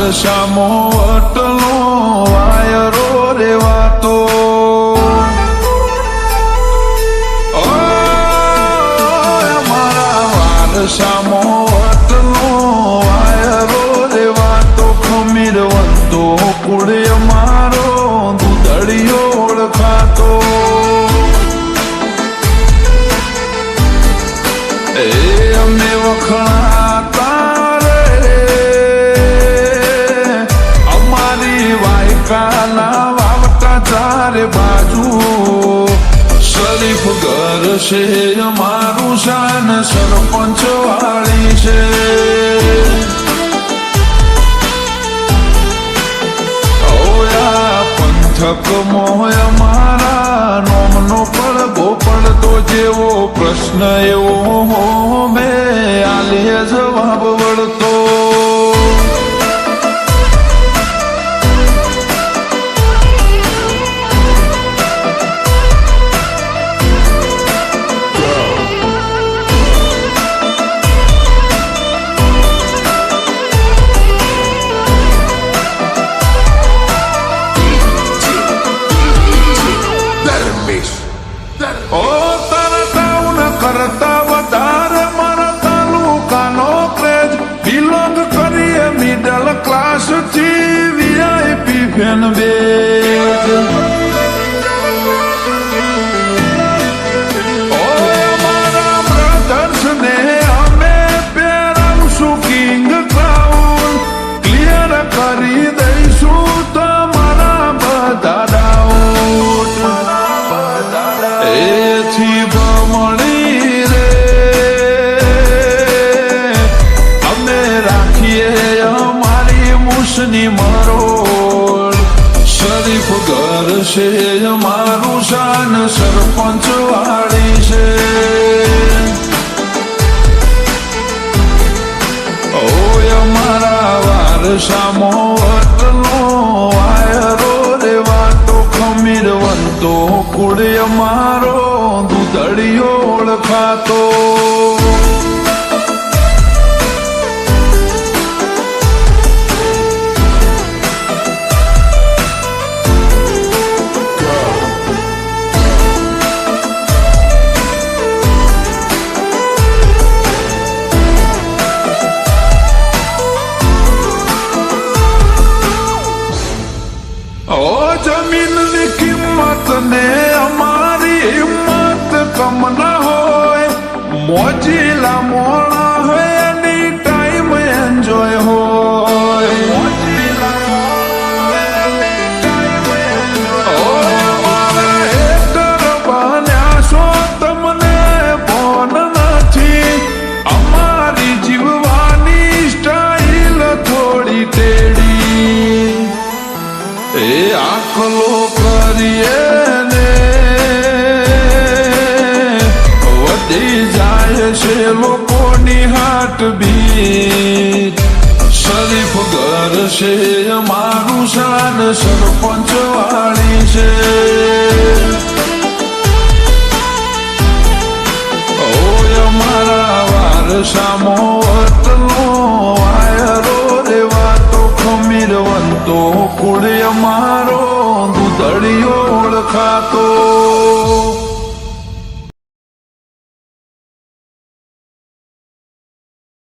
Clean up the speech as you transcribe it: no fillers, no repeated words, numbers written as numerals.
વારસામો અટલો વાયરો રેવાતો મારા વારસામો અટલો વાયરો રેવાતો ખમીરવંતો કુળે મારો દૂધળિયો ઓળખાતો એ અમે વખણાતા રે અમારી વાયકાના વાવટા ચારે બાજુ શરીફ ઘર છે અમારું શાન સરપંચ વાળી છે પંથક મોય મારા નોમનો પડગો પડતો જેવો પ્રશ્ન એવો મેં આલે જવાબ વળતો કરતા વધારે મારા તાલુકાનો ક્રેજ બિલોંગ કરીએ મિડલ ક્લાસ થી વીઆઈપી ફેન બેજ મારા બ્રધર્સ ને અમે પહેરાવશું કિંગ ક્રાઉન ક્લિયર કરી દઈશું તમારા બધા ડાઉટ એથી ભમણી ની મરોડ શરીફ ઘર છે અમારું શાન સરપંચ વાળી છે ઓય અમારા વારસામો અટલો વાયરો રેવાતો ખમીરવંતો કુળે અમારો દૂધળિયો ઓળખાતો જમીનની કિંમત ને અમારી હિંમત કમ ના હોય મોજીલા મોણા હોય એની ટાઈમ એન્જોય હોય હેટર બન્યા છો તમને ફોન નથી અમારી જીવવાની સ્ટાઈલ થોડી ટેડી એ આખલો કરીએ ને વધી જાય છે લોકોની હાર્ટબીટ શરીફ ઘર છે અમારું શાન સરપંચ વાળી છે ઓય અમારા વારસામો અટલો વાયરો રેવાતો ખમીરવંતો કુળે અમારો દૂધળિયો ઓળખાતો